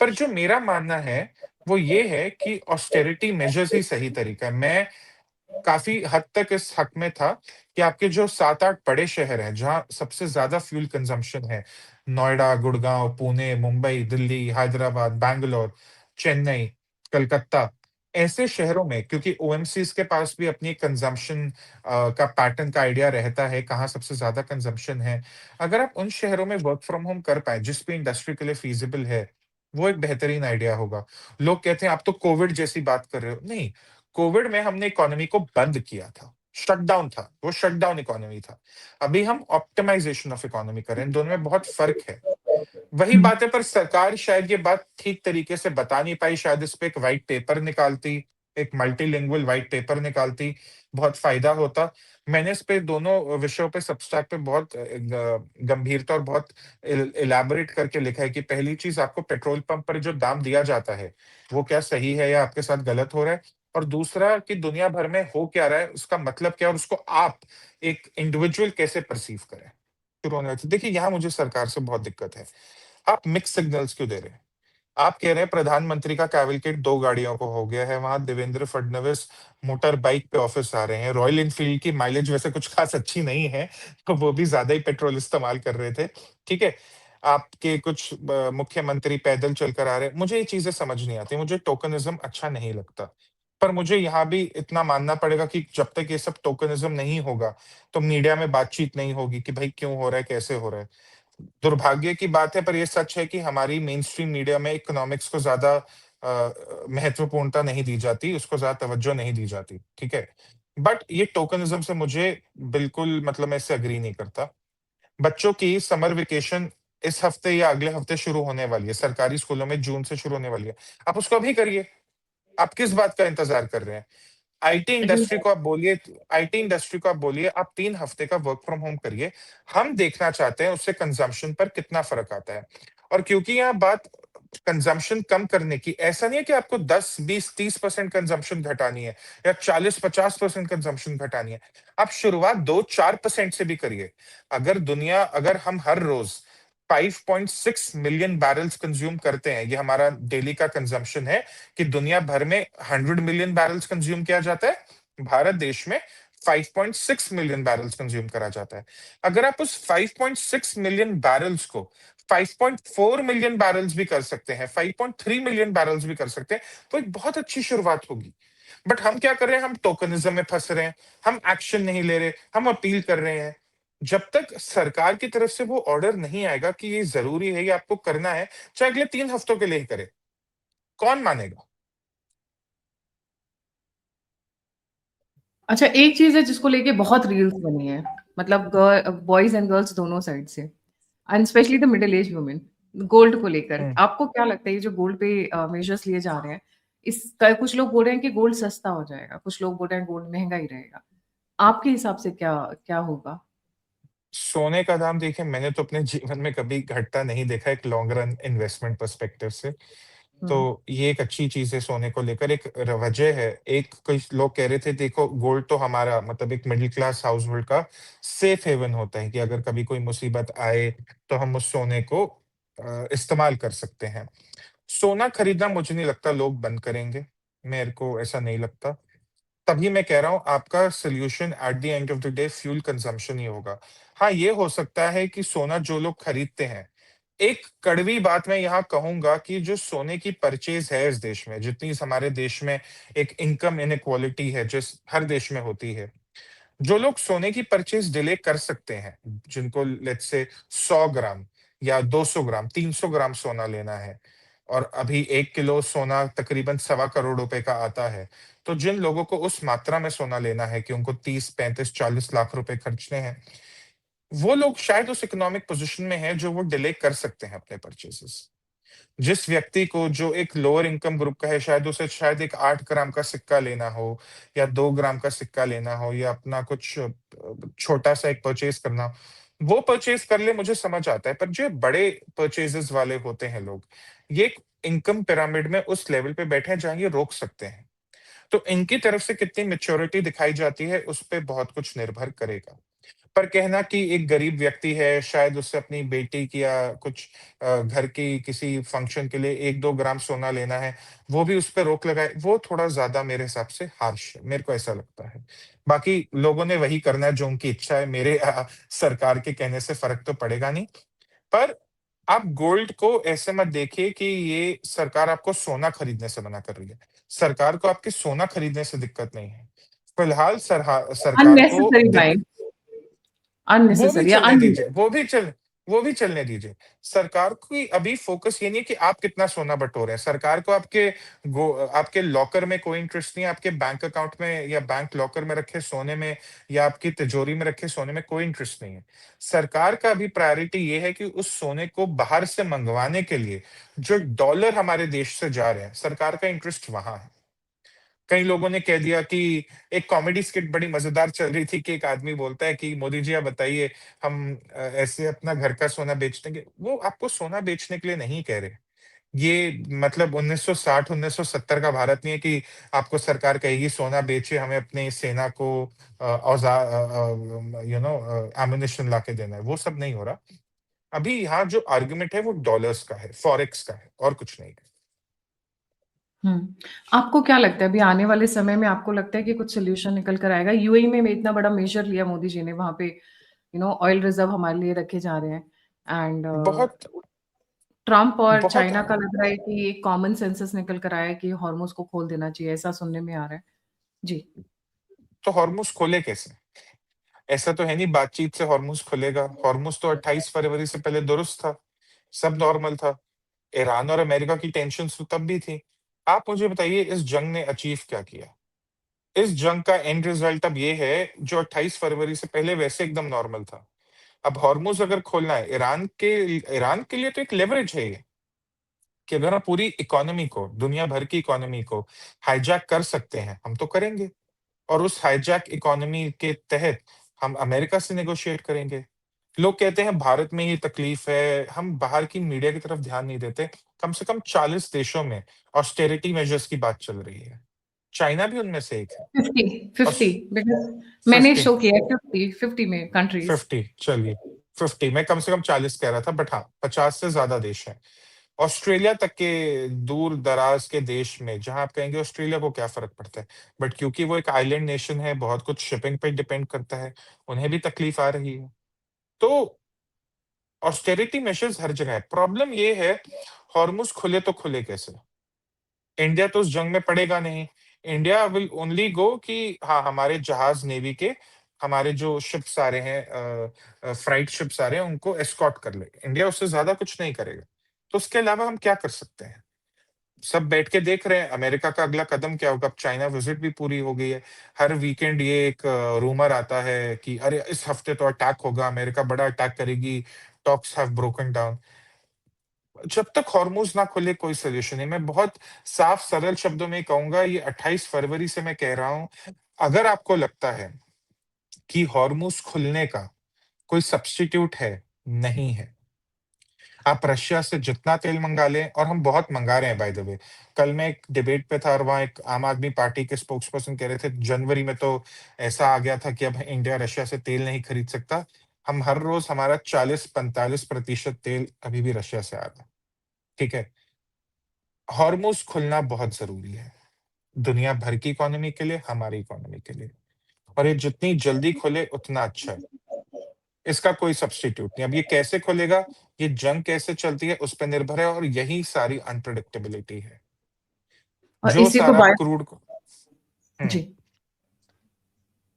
पर जो मेरा मानना है, वो ये है कि ऑस्टेरिटी मेजर्स ही सही तरीका है। मैं काफ़ी हद तक इस हक में था कि आपके जो 7-8 बड़े शहर हैं, जहाँ सबसे ज़्यादा फ्यूल कंज़म्पशन है, नोएडा, गुड़गाँव, पुणे, मुंबई, दिल्ली, हैदराबाद, बैंगलोर, चेन्नई, कलकत्ता, ऐसे शहरों में क्योंकि ओएमसीज़ के पास भी अपनी कंज़म्पशन का पैटर्न का आइडिया रहता है, कहाँ सबसे ज़्यादा कंज़म्पशन है। अगर आप उन शहरों में वर्क फ्रॉम होम कर पाएँ, जिस पे इंडस्ट्री के लिए फ़ीज़िबल है, वो एक बेहतरीन आइडिया होगा। लोग कहते हैं, "आप तो कोविड जैसी बात कर रहे हो।" नहीं, कोविड में हमने इकोनॉमी को बंद किया था, शटडाउन था, वो शटडाउन इकोनॉमी था। अभी हम ऑप्टिमाइज़ेशन ऑफ इकोनॉमी कर रहे हैं, दोनों में बहुत फ़र्क है। वही हुँ। बात है पर सरकार शायद ये बात ठीक तरीके से बता नहीं पाई, शायद इस पे एक व्हाइट पेपर निकालती, एक मल्टीलिंगुअल व्हाइट पेपर निकालती, बहुत फ़ायदा होता। मैंने इस पे दोनों विषयों पे सबस्टैक पे बहुत गंभीरता और बहुत इलैबोरेट करके लिखा है कि पहली चीज़ आपको पेट्रोल पंप पर जो दाम दिया जाता है, वो क्या सही है या आपके साथ गलत हो रहा है? और दूसरा कि दुनिया भर में हो क्या रहा है, उसका मतलब क्या है और उसको आप एक इंडिविजुअल कैसे परसीव करें? शुरू होने से देखिए, यहाँ मुझे सरकार से बहुत दिक्कत है। आप मिक्स्ड सिग्नल्स क्यों दे रहे हैं? आप कह रहे हैं प्रधानमंत्री का कैवलकेट 2 गाड़ियों को हो गया है, वहाँ देवेंद्र फडणवीस मोटर बाइक पे ऑफिस आ रहे हैं। रॉयल एनफील्ड की माइलेज वैसे कुछ खास अच्छी नहीं है, तो वो भी ज़्यादा ही पेट्रोल इस्तेमाल कर रहे थे, ठीक है? आपके कुछ मुख्यमंत्री पैदल चलकर आ रहे हैं। मुझे ये चीज़ें समझ नहीं आती, मुझे टोकनिज़्म अच्छा नहीं लगता। पर मुझे यहाँ भी इतना मानना पड़ेगा कि जब तक ये सब टोकनिज़्म नहीं होगा, तो मीडिया में बातचीत नहीं होगी कि भाई क्यों हो रहा है, कैसे हो रहा है। दुर्भाग्य की बात है पर ये सच है कि हमारी मेन स्ट्रीम मीडिया में इकोनॉमिक्स को ज़्यादा महत्वपूर्णता नहीं दी जाती, उसको ज़्यादा तवज्जो नहीं दी जाती, ठीक है? बट ये टोकनिज़्म से मुझे बिल्कुल मतलब मैं इससे एग्री नहीं करता। बच्चों की समर वेकेशन इस हफ्ते या अगले हफ्ते शुरू होने वाली है, सरकारी स्कूलों में जून से शुरू होने वाली है। आप उसको अभी करिए, आप किस बात का इंतज़ार कर रहे हैं? जी। आईटी इंडस्ट्री को आप बोलिए आप 3 हफ्ते का वर्क फ्रॉम होम करिए। हम देखना चाहते हैं उससे कंज़म्पशन पर कितना फ़र्क आता है। और क्योंकि यहाँ बात कंज़म्पशन कम करने की ऐसा नहीं है कि आपको 10, 20, 30% कंज़म्पशन घटानी है या 40-50% कंज़म्पशन घटानी है। आप शुरुआत 2-4% से भी करिए। अगर हम हर रोज़ 5.6 मिलियन बैरल्स कंज़्यूम करते हैं, ये हमारा डेली का कंज़म्पशन है, कि दुनिया भर में 100 मिलियन बैरल्स कंज्यूम किया जाता है, भारत देश में 5.6 मिलियन बैरल्स कंज्यूम करा जाता है। अगर आप उस 5.6 मिलियन बैरल्स को 5.4 मिलियन बैरल्स भी कर सकते हैं, 5.3 मिलियन बैरल्स भी कर सकते हैं, तो एक बहुत अच्छी शुरुआत होगी। बट हम क्या कर रहे हैं? हम टोकनिज्म में फंस रहे हैं, हम एक्शन नहीं ले रहे, हम अपील कर रहे हैं। जब तक सरकार की तरफ से वो ऑर्डर नहीं आएगा कि ये जरूरी है, ये आपको करना है, चाहे अगले 3 हफ्तों के लिए ही करे, कौन मानेगा? अच्छा, एक चीज़ है जिसको लेके बहुत रील्स बनी है, मतलब बॉयज़ एंड गर्ल्स दोनों साइड से and specially the middle age women, gold को लेकर। हम्म। आपको क्या लगता है ये जो गोल्ड पे मेजर्स लिए जा रहे हैं, इसका कुछ लोग बोल रहे हैं कि गोल्ड सस्ता हो जाएगा, कुछ लोग बोल रहे हैं गोल्ड महँगा ही रहेगा। आपके हिसाब से क्या क्या होगा? सोने का दाम देखिए, मैंने तो अपने जीवन में कभी घटता नहीं देखा एक लॉन्ग रन इन्वेस्टमेंट पर्सपेक्टिव से। तो हुँ। ये एक अच्छी चीज़ है सोने को लेकर, एक वजह है। एक कुछ लोग कह रहे थे देखो गोल्ड तो हमारा मतलब एक मिडिल क्लास हाउसहोल्ड का सेफ हेवन होता है कि अगर कभी कोई मुसीबत आए तो हम उस सोने को इस्तेमाल कर सकते हैं। सोना खरीदना मुझे नहीं लगता लोग बंद करेंगे, मेरे को ऐसा नहीं लगता। तभी मैं कह रहा हूँ आपका solution at the end of the day fuel consumption ही होगा। हाँ, ये हो सकता है कि सोना जो लोग खरीदते हैं, एक कड़वी बात मैं यहाँ कहूँगा कि जो सोने की परचेज़ है इस देश में, जितनी इस हमारे देश में एक इनकम इनइक्वालिटी है, जिस हर देश में होती है। जो लोग सोने की परचेज़ डिले कर सकते हैं, जिनको लेट्स से 100 ग्राम या 200 ग्राम, 300 ग्राम सोना लेना है और अभी 1 किलो सोना तकरीबन सवा करोड़ रुपए का आता है। तो जिन लोगों को उस मात्रा में सोना लेना है कि उनको 30, 35, 40 लाख रुपए खर्चने हैं, वो लोग शायद उस इकोनॉमिक पोज़ीशन में हैं जो वो डिले कर सकते हैं अपने परचेज़ेज़। जिस व्यक्ति को जो एक लोअर इनकम ग्रुप का है, शायद उसे शायद एक 8 ग्राम का सिक्का लेना हो या 2 ग्राम का सिक्का लेना हो या अपना कुछ छोटा-सा एक परचेज़ करना हो, वो परचेज़ कर ले, मुझे समझ आता है। पर जो बड़े परचेज़ेज़ वाले होते हैं लोग, ये एक इनकम पिरामिड में उस लेवल पे बैठे हैं जहाँ ये रोक सकते हैं। तो इनकी तरफ से कितनी मैच्योरिटी दिखाई जाती है, उस पे बहुत कुछ निर्भर करेगा। पर कहना कि एक गरीब व्यक्ति है, शायद उससे अपनी बेटी की या कुछ घर की किसी फंक्शन के लिए 1-2 ग्राम सोना लेना है, वो भी उस पे रोक लगाए, वो थोड़ा ज़्यादा मेरे हिसाब से हार्श है, मेरे को ऐसा लगता है। बाकी लोगों ने वही करना है जो उनकी इच्छा है, मेरे सरकार के कहने से फ़र्क तो पड़ेगा नहीं। पर आप गोल्ड को ऐसे मत देखिए कि ये सरकार आपको सोना खरीदने से मना कर रही है। सरकार को आपके सोना खरीदने से दिक्कत नहीं है। फिलहाल सरकार को अननेसेसरी बाइंग, वो भी अननेसेसरी या चलने अननीड। दीजिए, वो भी चलने दीजिए। सरकार की अभी फ़ोकस ये नहीं है कि आप कितना सोना बटोर रहे हैं। सरकार को आपके लॉकर में कोई इंटरेस्ट नहीं है, आपके बैंक अकाउंट में या बैंक लॉकर में रखे सोने में या आपकी तिजोरी में रखे सोने में कोई इंटरेस्ट नहीं है। सरकार का अभी प्रायोरिटी ये है कि उस सोने को बाहर से मंगवाने के लिए जो डॉलर हमारे देश से जा रहे हैं, सरकार का इंटरेस्ट वहाँ है। कई लोगों ने कह दिया कि एक कॉमेडी स्किट बड़ी मजेदार चल रही थी कि एक आदमी बोलता है कि मोदी जी आप बताइए हम ऐसे अपना घर का सोना बेच देंगे। वो आपको सोना बेचने के लिए नहीं कह रहे। ये मतलब 1960 1970 का भारत नहीं है कि आपको सरकार कहेगी सोना बेचिए हमें अपनी सेना को एम्युनिशन लाके देना है। वो सब नहीं हो रहा। अभी यहाँ जो आर्गुमेंट है वो डॉलर्स का है, फॉरेक्स का है और कुछ नहीं है। हुँ। आपको क्या लगता है अभी आने वाले समय में आपको लगता है कि कुछ सॉल्यूशन निकल कर आएगा? यूएई में इतना बड़ा मेजर लिया मोदी जी ने, वहाँ पे ऑयल रिज़र्व हमारे लिए रखे जा रहे हैं एंड बहुत ट्रम्प और बहुत चाइना का लग रहा है कि एक कॉमन सेंसस निकल कर आया है कि हॉर्मुज़ को खोल देना चाहिए, ऐसा सुनने में आ रहा है। जी। तो हॉर्मुज़ खोले कैसे? ऐसा तो है नहीं बातचीत से हॉर्मुज़ खुलेगा। हॉर्मुज़ तो 28 फरवरी से पहले दुरुस्त था, सब नॉर्मल था। ईरान और अमेरिका की टेंशन्स तो तब भी थी। आप मुझे बताइए इस जंग ने अचीव क्या किया? इस जंग का एंड रिजल्ट अब ये है जो 28 फरवरी से पहले वैसे एकदम नॉर्मल था। अब हॉर्मुज़ अगर खोलना है ईरान के लिए तो एक लेवरेज है ये, कि अगर हम पूरी इकोनॉमी को, दुनिया भर की इकोनॉमी को हाइजैक कर सकते हैं, हम तो करेंगे। और उस हाइजैक इकोनॉमी के तहत हम अमेरिका से नेगोशिएट करेंगे। लोग कहते हैं भारत में ये तकलीफ है, हम बाहर की मीडिया की तरफ ध्यान नहीं देते। कम से कम 40 देशों में ऑस्टेरिटी मेजर्स की बात चल रही है। चाइना भी उनमें से एक है। 50, ऑस 50 बिकॉज़ मैंने 50 शो किया है 50, 50 में कंट्रीज़। 50 चलिए 50 मैं कम से कम 40 कह रहा था बट हाँ, 50 से ज़्यादा देश हैं। ऑस्ट्रेलिया तक के दूर-दराज के देश में जहाँ आप कहेंगे ऑस्ट्रेलिया को क्या फ़र्क पड़ता है? बट क्योंकि वो एक आइलैंड नेशन है, बहुत कुछ शिपिंग पे डिपेंड करता है, उन्हें भी तकलीफ आ रही है। तो ऑस्टेरिटी मेजर्स हर जगह है। प्रॉब्लम ये है, हॉर्मुज़ खुले तो खुले कैसे? इंडिया तो उस जंग में पड़ेगा नहीं। इंडिया विल ओनली गो कि हाँ, हमारे जहाज़ नेवी के, हमारे जो शिप्स आ रहे हैं फ्राइट शिप्स आ रहे हैं, उनको एस्कॉर्ट कर ले। इंडिया उससे ज़्यादा कुछ नहीं करेगा। तो उसके अलावा हम क्या कर सकते हैं? सब बैठ के देख रहे हैं, अमेरिका का अगला कदम क्या होगा? अब चाइना विज़िट भी पूरी हो गई है। हर वीकेंड ये एक रूमर आता है कि अरे! इस हफ्ते तो अटैक होगा, अमेरिका बड़ा अटैक करेगी, टॉक्स हैव ब्रोकन डाउन। जब तक हॉर्मुज़ ना खुले कोई सॉल्यूशन नहीं। मैं बहुत साफ सरल शब्दों में कहूँगा ये 28 फरवरी से मैं कह रहा हूँ, अगर आपको लगता है कि हॉर्मुज़ खुलने का कोई सब्स्टिट्यूट है, नहीं है। आप रशिया से जितना तेल मंगा लें और हम बहुत मंगा रहे हैं बाय द वे। कल मैं एक डिबेट पे था और वहाँ एक आम आदमी पार्टी के स्पोक्स पर्सन कह रहे थे जनवरी में तो ऐसा आ गया था कि अब इंडिया रशिया से तेल नहीं खरीद सकता। हम हर रोज़ हमारा 40-45% तेल अभी भी रशिया से आ रहा है, ठीक है? हॉर्मुज़ खुलना बहुत ज़रूरी है, दुनिया भर की इकोनॉमी के लिए, हमारी इकोनॉमी के लिए और ये जितनी जल्दी खुले उतना अच्छा है। इसका कोई सब्स्टिट्यूट नहीं। अब ये कैसे खुलेगा, ये जंग कैसे चलती है उस पे निर्भर है और यही सारी अनप्रेडिक्टेबिलिटी है। और जो सारा क्रूड को हुँ, जी,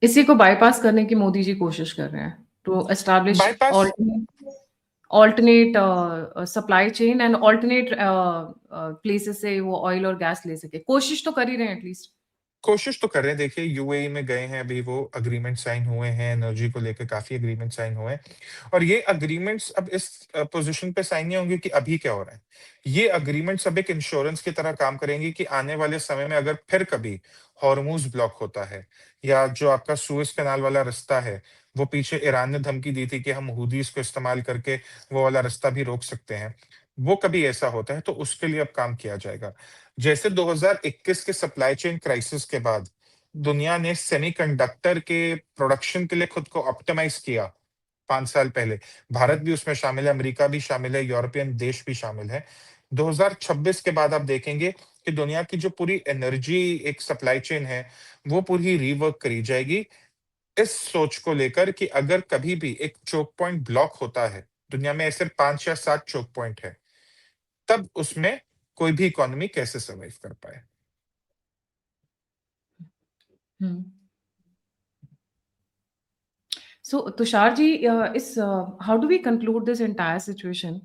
इसी को बायपास करने की मोदी जी कोशिश कर रहे हैं, to establish bypass alternate supply chain and alternate places से वो ऑयल और गैस ले सके। कोशिश तो कर ही रहे हैं एटलीस्ट। कोशिश तो कर रहे हैं। देखिए यूएई में गए हैं अभी वो एग्रीमेंट साइन हुए हैं, एनर्जी को लेके काफ़ी एग्रीमेंट साइन हुए हैं। और ये एग्रीमेंट्स अब इस पोज़ीशन पे साइन नहीं होंगे कि अभी क्या हो रहा है। ये एग्रीमेंट्स अब एक इंश्योरेंस की तरह काम करेंगी कि आने वाले समय में अगर फिर कभी हॉर्मुज़ ब्लॉक होता है या जो आपका सुएज़ कैनाल वाला रास्ता है, वो पीछे ईरान ने धमकी दी थी कि हम हूथीज़ को इस्तेमाल करके वो वाला रास्ता भी रोक सकते हैं। वो कभी ऐसा होता है तो उसके लिए अब काम किया जाएगा। जैसे 2021 के सप्लाई चेन क्राइसिस के बाद दुनिया ने सेमीकंडक्टर के प्रोडक्शन के लिए खुद को ऑप्टिमाइज किया 5 साल पहले, भारत भी उसमें शामिल है, अमेरिका भी शामिल है, यूरोपियन देश भी शामिल है। 2026 के बाद आप देखेंगे कि दुनिया की जो पूरी एनर्जी एक सप्लाई चेन है, वो पूरी रीवर्क करी जाएगी इस सोच को लेकर कि अगर कभी भी एक चोक पॉइंट ब्लॉक होता है, दुनिया में ऐसे 5 या 7 चोक पॉइंट है, तब उसमें कोई भी इकोनॉमी कैसे सर्वाइव कर पाए। हम्म। So, Tushar ji, how do we conclude this entire situation?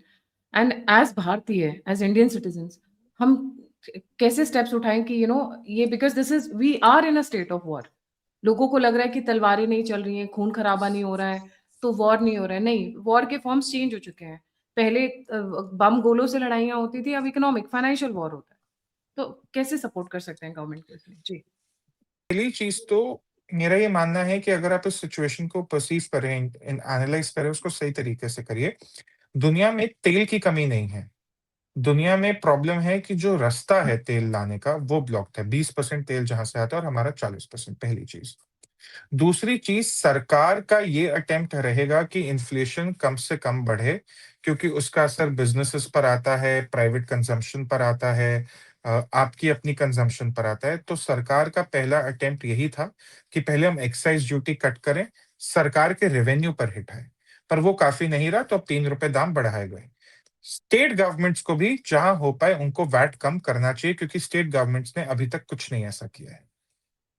And as Bharatiya, as Indian citizens, हम कैसे steps उठाएं कि ये because this is we are in a state of war. लोगों को लग रहा है कि तलवारें नहीं चल रही हैं, खून खराबा नहीं हो रहा है, तो वॉर नहीं हो रहा है। नहीं, वॉर के फॉर्म्स चेंज हो चुके हैं। पहले बम गोलों से लड़ाइयाँ होती थी, अब इकोनॉमिक फाइनेंशियल वॉर होता है। तो कैसे सपोर्ट कर सकते हैं गवर्नमेंट को इसमें? जी। पहली चीज तो मेरा ये मानना है कि अगर आप इस सिचुएशन को परसीव करें, एनालाइज करें, उसको सही तरीके से करिए। दुनिया में तेल की कमी नहीं है। दुनिया में प्रॉब्लम है कि जो रास्ता है तेल लाने का वो ब्लॉक्ड है। 20% तेल जहां से आता है और हमारा 40%। पहली चीज। दूसरी चीज, सरकार का ये अटेम्प्ट रहेगा कि इन्फ्लेशन कम से कम बढ़े, क्योंकि उसका असर बिजनेसेस पर आता है, प्राइवेट कंजम्पशन पर आता है, आपकी अपनी कंजम्पशन पर आता है। तो सरकार का पहला अटेम्प्ट यही था कि पहले हम एक्साइज ड्यूटी कट करें, सरकार के रेवेन्यू पर हिट आए। पर वो काफी नहीं रहा, तो अब 3 रुपए दाम बढ़ाए गए। स्टेट गवर्नमेंट्स को भी जहां हो पाए उनको वैट कम करना चाहिए, क्योंकि स्टेट गवर्नमेंट्स ने अभी तक कुछ नहीं ऐसा किया है।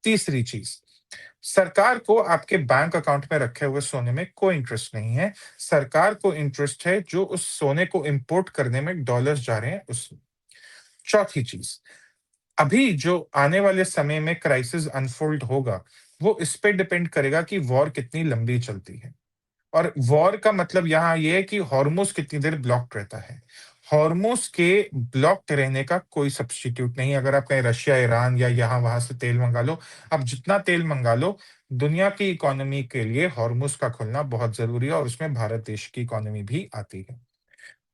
तीसरी चीज, सरकार को आपके बैंक अकाउंट में रखे हुए सोने में कोई इंटरेस्ट नहीं है। सरकार को इंटरेस्ट है जो उस सोने को इंपोर्ट करने में डॉलर्स जा रहे हैं उसमें। चौथी चीज, अभी जो आने वाले समय में क्राइसिस अनफोल्ड होगा, वो इस पे डिपेंड करेगा कि वॉर कितनी लंबी चलती है। और वॉर का मतलब यहाँ ये है कि हॉर्मोज कितनी देर ब्लॉक्ड रहता है। हॉर्मोज के ब्लॉक्ड रहने का कोई सब्स्टिट्यूट नहीं है। अगर आप कहीं रशिया, ईरान या यहाँ वहां से तेल मंगा लो, आप जितना तेल मंगा लो, दुनिया की इकोनॉमी के लिए हॉर्मोज का खुलना बहुत जरूरी है, और उसमें भारत देश की इकोनॉमी भी आती है।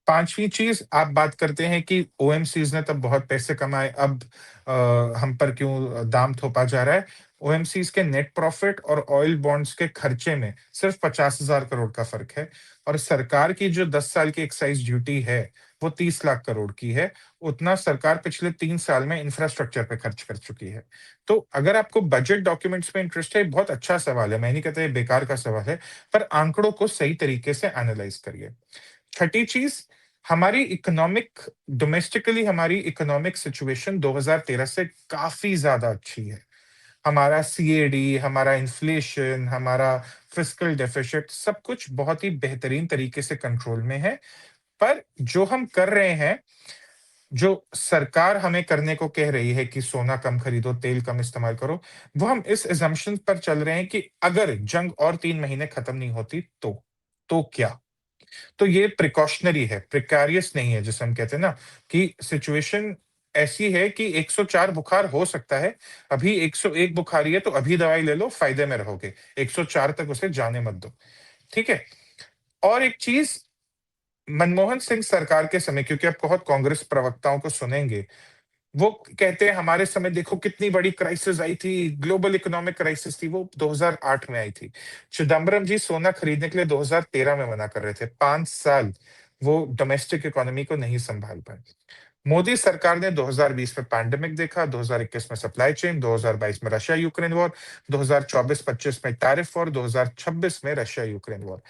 पांचवी चीज, आप बात करते हैं कि ओएमसीज ने तब बहुत पैसे कमाए, अब हम पर क्यों दाम थोपा जा रहा है। ओएमसीज के नेट प्रॉफिट और ऑयल बॉन्ड्स के खर्चे में सिर्फ 50,000 करोड़ का फर्क है, और सरकार की जो 10 साल की एक्साइज ड्यूटी है वो 30 लाख करोड़ की है। उतना सरकार पिछले 3 साल में इंफ्रास्ट्रक्चर पे खर्च कर चुकी है। तो अगर आपको बजट डॉक्यूमेंट्स में इंटरेस्ट है, बहुत अच्छा सवाल है, मैं नहीं कहता ये बेकार का सवाल है, पर आंकड़ों को सही तरीके से एनालाइज करिए। छठी चीज, हमारी इकोनॉमिक डोमेस्टिकली हमारी इकोनॉमिक सिचुएशन 2013 से काफी ज्यादा अच्छी है। हमारा सीएडी, हमारा इन्फ्लेशन, हमारा फिस्कल डेफिसिट, सब कुछ बहुत ही बेहतरीन तरीके से कंट्रोल में है। पर जो हम कर रहे हैं, जो सरकार हमें करने को कह रही है कि सोना कम खरीदो, तेल कम इस्तेमाल करो, वो हम इस एजम्पशन पर चल रहे हैं कि अगर जंग और 3 महीने खत्म नहीं होती तो क्या। तो ये प्रिकॉशनरी है, प्रिकारियस नहीं है। जैसे हम कहते हैं ना कि सिचुएशन ऐसी है कि 104 बुखार हो सकता है, अभी 101 बुखारी है, तो अभी दवाई ले लो, फायदे में रहोगे। 104 तक उसे जाने मत दो, ठीक है। और एक चीज, मनमोहन सिंह सरकार के समय, क्योंकि आप बहुत कांग्रेस प्रवक्ताओं को सुनेंगे, वो कहते हैं हमारे समय देखो कितनी बड़ी क्राइसिस आई थी, ग्लोबल इकोनॉमिक क्राइसिस थी, वो 2008 में आई थी। चिदम्बरम जी सोना खरीदने के लिए 2013 में मना कर रहे थे। 5 साल वो डोमेस्टिक इकोनॉमी को नहीं संभाल पाए। मोदी सरकार ने 2020 में पैंडेमिक देखा, 2021 में सप्लाई चेन, 2022 में रशिया यूक्रेन वॉर, 2024-25 में टैरिफ वॉर, 2026 में रशिया यूक्रेन वॉर।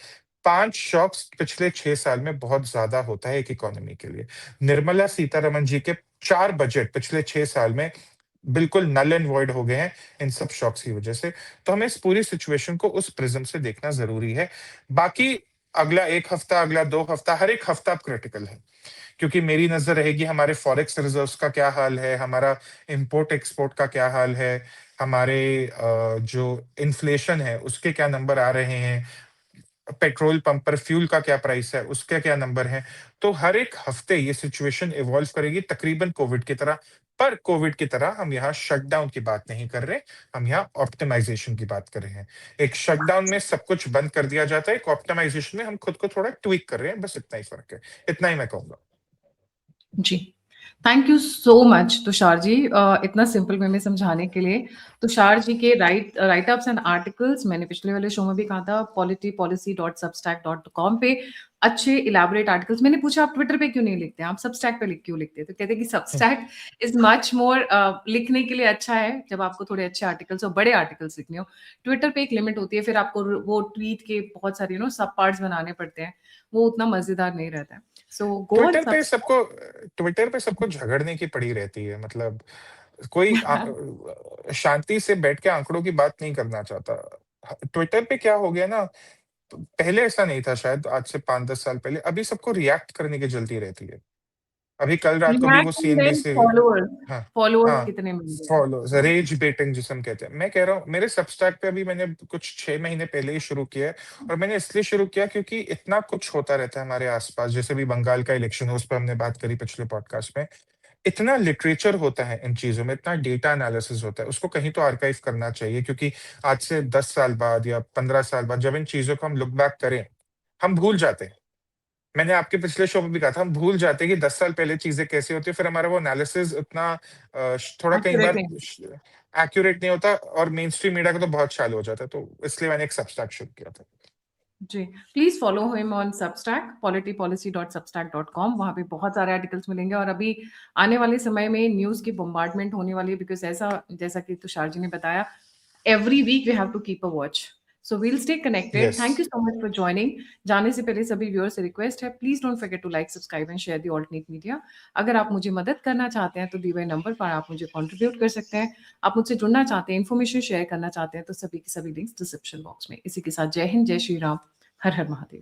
5 शॉक्स पिछले 6 साल में बहुत ज्यादा होता है एक इकोनॉमी के लिए। निर्मला सीतारमन जी के 4 बजट पिछले 6 साल में बिल्कुल नल एंड वॉइड हो गए हैं इन सब शॉक्स की वजह से। तो हमें इस पूरी सिचुएशन को उस प्रिज्म से देखना जरूरी है। बाकी अगला 1 हफ्ता, अगला 2 हफ्ता, हर एक हफ्ता क्रिटिकल है, क्योंकि मेरी नजर रहेगी हमारे फॉरेक्स रिजर्व्स का क्या हाल है, हमारा इंपोर्ट एक्सपोर्ट का क्या हाल है, हमारे जो इन्फ्लेशन है उसके क्या नंबर आ रहे हैं, पेट्रोल पंप पर फ्यूल का क्या प्राइस है उसके क्या नंबर है। तो हर एक हफ्ते ये सिचुएशन इवॉल्व करेगी, तकरीबन कोविड की तरह। पर कोविड की तरह हम यहाँ शटडाउन की बात नहीं कर रहे, हम यहाँ ऑप्टिमाइजेशन की बात कर रहे हैं। एक शटडाउन में सब कुछ बंद कर दिया जाता है, एक ऑप्टिमाइजेशन में हम खुद को थोड़ा ट्विक कर रहे हैं, बस इतना ही फर्क है। इतना ही मैं कहूंगा। जी, thank you so much Tushar ji, इतना सिंपल वे में समझाने के लिए। तुषार जी के राइट अप्स एंड आर्टिकल्स मैंने पिछले वाले शो में भी कहा था, politypolicy.substack.com पे अच्छे इलैबोरेट आर्टिकल्स। मैंने पूछा आप ट्विटर पे क्यों नहीं लिखते हैं, आप सबस्टैक पे क्यों लिखते हैं? तो कहते हैं कि हुँ, सबस्टैक इज मच मोर लिखने के लिए अच्छा है जब आपको थोड़े अच्छे आर्टिकल्स और बड़े आर्टिकल्स लिखने हो। ट्विटर पे एक लिमिट होती है, फिर आपको वो ट्वीट के बहुत सारे सब पार्ट्स बनाने पड़ते हैं, वो उतना मजेदार नहीं रहता है। सो गो ऑन ट्विटर पे सबस्टैक। सबको ट्विटर पे सबको झगड़ने की पड़ी रहती है, मतलब कोई शांति से बैठ के आँकड़ों की बात नहीं करना चाहता। ट्विटर पे क्या हो गया ना, पहले ऐसा नहीं था शायद, आज से 5-10 साल पहले, अभी सबको रिएक्ट करने की जल्दी रहती है। अभी कल रात को भी वो react and then CNBC. Followers, हाँ, फॉलोअर्स हाँ, कितने मिल गए हैं। फॉलोज़, रेज बेटिंग जिसे हम कहते हैं। मैं कह रहा हूँ मेरे सबस्टैक पे अभी मैंने कुछ 6 महीने पहले ही शुरू किया है, और मैंने इसलिए शुरू किया क्योंकि इतना कुछ होता रहता है हमारे आस-पास, जैसे अभी बंगाल का इलेक्शन है, उस पे हमने बात करी पिछले पॉडकास्ट में। इतना लिटरेचर होता है इन चीज़ों में, इतना डेटा एनालिसिस होता है, उसको कहीं तो आर्काइव करना चाहिए, क्योंकि आज से 10 साल बाद या 15 साल बाद जब इन चीज़ों को हम लुक बैक करें, हम भूल जाते हैं। मैंने आपके पिछले शो में भी कहा था, हम भूल जाते हैं कि 10 साल पहले चीज़ें कैसी होती हैं, फिर हमारा वो एनालिसिस उतना थोड़ा कई एक्यूरेट बार नहीं। एक्यूरेट नहीं होता, और मेन स्ट्रीम मीडिया का तो बहुत चालू हो जाता है, तो इसलिए मैंने एक सबस्टैक शुरू किया था। जी, please follow him on Substack, politypolicy.substack.com। वहाँ पे बहुत सारे आर्टिकल्स मिलेंगे, और अभी आने वाले समय में न्यूज़ की बॉम्बार्डमेंट होने वाली है, बिकॉज़ ऐसा जैसा कि तुषार जी ने बताया, every week we have to keep a watch. So we will stay connected. Yes, thank you so much for joining. जाने से पहले सभी व्यूअर्स से रिक्वेस्ट है, please don't forget to like, subscribe and share the alternate media. अगर आप मुझे मदद करना चाहते हैं, तो दिए गए नंबर पर आप मुझे कंट्रीब्यूट कर सकते हैं। आप मुझसे जुड़ना चाहते हैं, इन्फॉर्मेशन शेयर करना चाहते हैं, तो सभी के सभी लिंक्स डिस्क्रिप्शन बॉक्स में। इसी के साथ जय हिंद, जय श्री राम, हर हर महादेव।